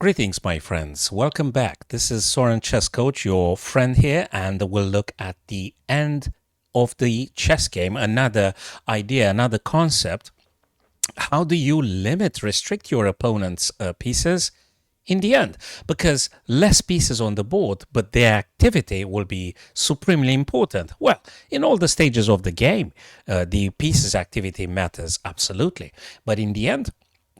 Greetings, my friends. Welcome back. This is Soren Chess Coach, your friend here, and we'll look at the end of the chess game. Another idea, another concept. How do you restrict your opponent's pieces in the end? Because less pieces on the board, but their activity will be supremely important. Well, in all the stages of the game, the pieces' activity matters absolutely. But in the end,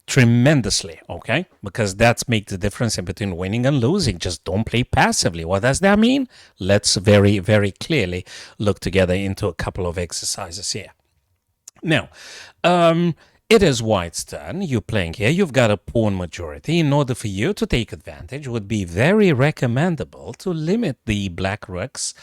tremendously, okay? Because that's make the difference in between winning and losing. Just don't play passively. What does that mean? Let's very, very clearly look together into a couple of exercises here. Now, it is White's turn. You're playing here. You've got a pawn majority. In order for you to take advantage, would be very recommendable to limit the black rook's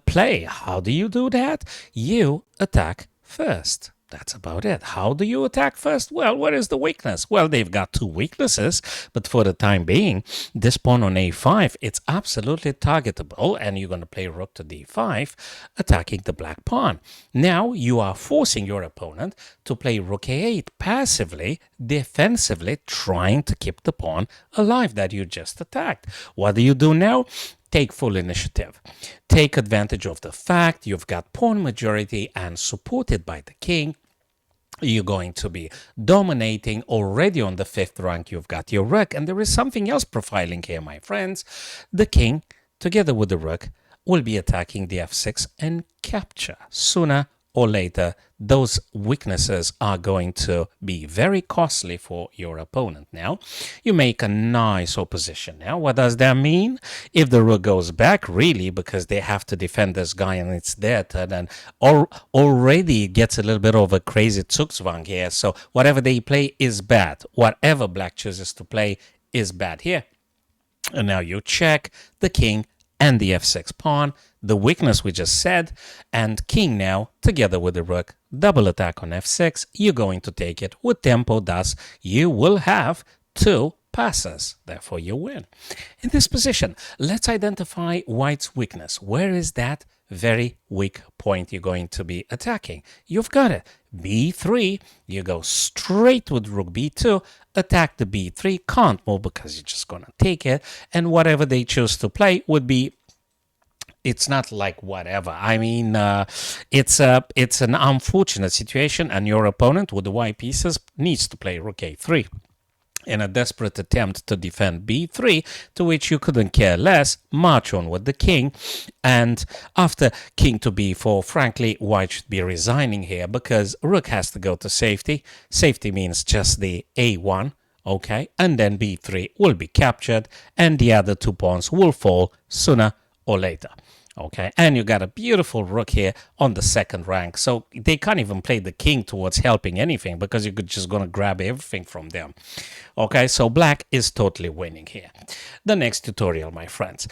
play. How do you do that? You attack first. That's about it. How do you attack first? Well, what is the weakness? Well, they've got two weaknesses, but for the time being, this pawn on a5, it's absolutely targetable, and you're going to play rook to d5, attacking the black pawn. Now, you are forcing your opponent to play rook a8 passively, defensively, trying to keep the pawn alive that you just attacked. What do you do now? Take full initiative. Take advantage of the fact you've got pawn majority and supported by the king. You're going to be dominating already on the 5th rank. You've got your rook, and there is something else profiling here, my friends. The king, together with the rook, will be attacking the f6 and capture. Sooner or later, those weaknesses are going to be very costly for your opponent. Now, you make a nice opposition. Now, what does that mean? If the rook goes back, really, because they have to defend this guy and it's their turn, and already gets a little bit of a crazy zugzwang here. So whatever they play is bad. Whatever black chooses to play is bad here. And now you check the king and the f6 pawn, the weakness we just said, and king now, together with the rook, double attack on f6, you're going to take it with tempo, thus you will have two passes, therefore you win. In this position, let's identify White's weakness. Where is that very weak point you're going to be attacking? You've got it. b3, you go straight with rook b2, attack the b3, can't move because you're just going to take it, and whatever they choose to play would be, it's not like whatever. I mean, it's an unfortunate situation, and your opponent with the white pieces needs to play rook a3 in a desperate attempt to defend b3, to which you couldn't care less, march on with the king, and after king to b4, frankly, white should be resigning here, because rook has to go to safety. Safety means just the a1, okay, and then b3 will be captured, and the other two pawns will fall sooner or later. Okay, and you got a beautiful rook here on the 2nd rank, so they can't even play the king towards helping anything because you're just going to grab everything from them. Okay, so black is totally winning here. The next tutorial, my friends.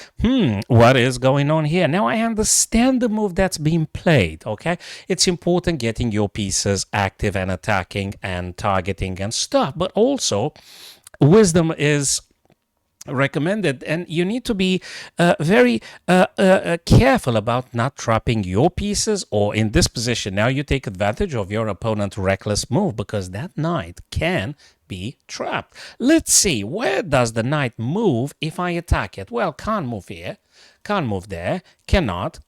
What is going on here? Now I understand the move that's being played, okay? It's important getting your pieces active and attacking and targeting and stuff, but also wisdom is recommended, and you need to be very careful about not trapping your pieces, or in this position now you take advantage of your opponent's reckless move, because that knight can be trapped. Let's see, where does the knight move if I attack it? Well, can't move here, can't move there, cannot,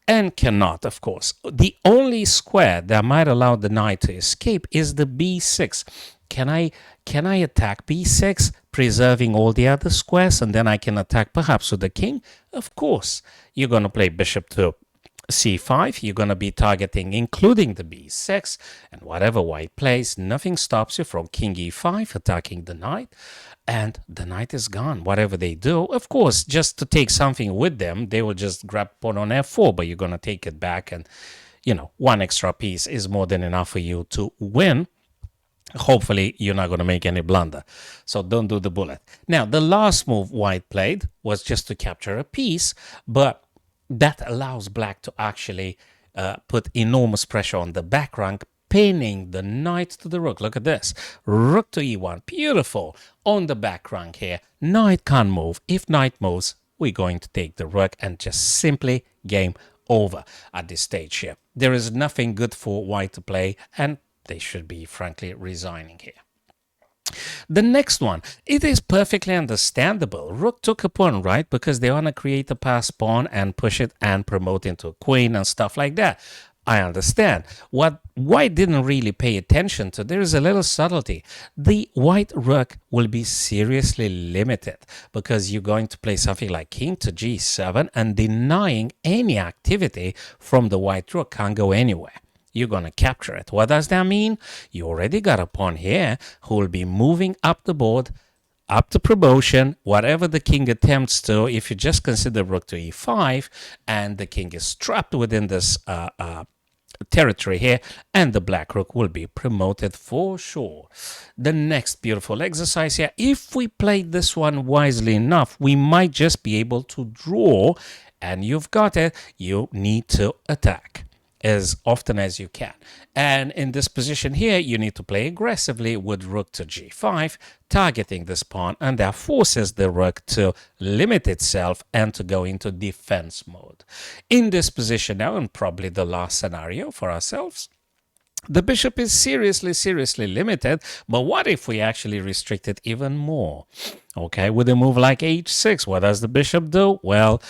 and cannot, of course. The only square that might allow the knight to escape is the b6. Can I attack b6, preserving all the other squares, and then I can attack perhaps with the king? Of course. You're going to play bishop to c5. You're going to be targeting including the b6, and whatever white plays, nothing stops you from king e5, attacking the knight, and the knight is gone. Whatever they do, of course, just to take something with them, they will just grab pawn on f4, but you're going to take it back, and, you know, one extra piece is more than enough for you to win. Hopefully, you're not going to make any blunder. So don't do the bullet. Now, the last move white played was just to capture a piece, but that allows black to actually put enormous pressure on the back rank, pinning the knight to the rook. Look at this. Rook to e1. Beautiful. On the back rank here. Knight can't move. If knight moves, we're going to take the rook and just simply game over at this stage here. There is nothing good for white to play, and they should be, frankly, resigning here. The next one, it is perfectly understandable. Rook took a pawn, right? Because they want to create a pass pawn and push it and promote into a queen and stuff like that. I understand. What white didn't really pay attention to, there is a little subtlety. The white rook will be seriously limited because you're going to play something like king to g7 and denying any activity from the white rook can't go anywhere. You're going to capture it. What does that mean? You already got a pawn here who will be moving up the board, up to promotion, whatever the king attempts to. If you just consider rook to e5 and the king is trapped within this territory here, and the black rook will be promoted for sure. The next beautiful exercise here, if we play this one wisely enough, we might just be able to draw, and you've got it. You need to attack as often as you can. And in this position here, you need to play aggressively with rook to g5, targeting this pawn, and that forces the rook to limit itself and to go into defense mode. In this position now, and probably the last scenario for ourselves, the bishop is seriously limited, but what if we actually restrict it even more? Okay, with a move like h6, what does the bishop do? Well,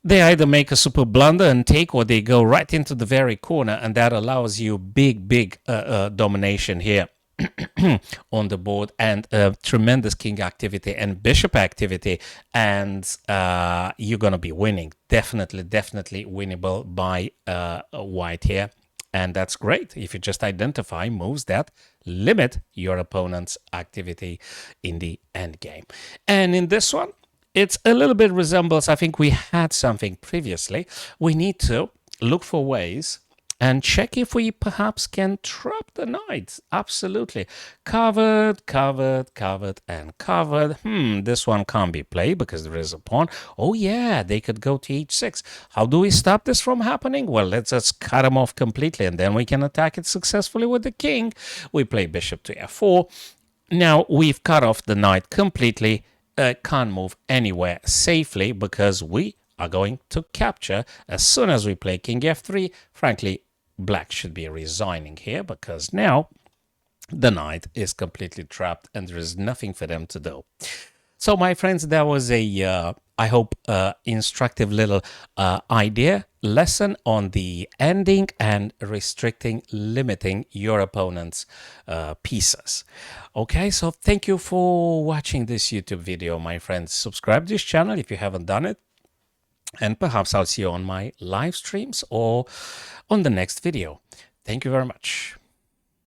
they either make a super blunder and take, or they go right into the very corner, and that allows you big domination here on the board, and tremendous king activity and bishop activity, and you're going to be winning. Definitely winnable by white here. And that's great if you just identify moves that limit your opponent's activity in the endgame. And in this one, it's a little bit resembles, I think we had something previously. We need to look for ways and check if we perhaps can trap the knight. Absolutely. Covered, and covered. This one can't be played because there is a pawn. Oh yeah, they could go to h6. How do we stop this from happening? Well, let's just cut them off completely, and then we can attack it successfully with the king. We play bishop to f4. Now we've cut off the knight completely. Can't move anywhere safely because we are going to capture as soon as we play king f3. Frankly, black should be resigning here because now the knight is completely trapped and there is nothing for them to do. So, my friends, that was a, I hope, instructive little lesson on the ending and restricting, limiting your opponent's pieces. Okay, so thank you for watching this YouTube video, my friends. Subscribe to this channel if you haven't done it. And perhaps I'll see you on my live streams or on the next video. Thank you very much.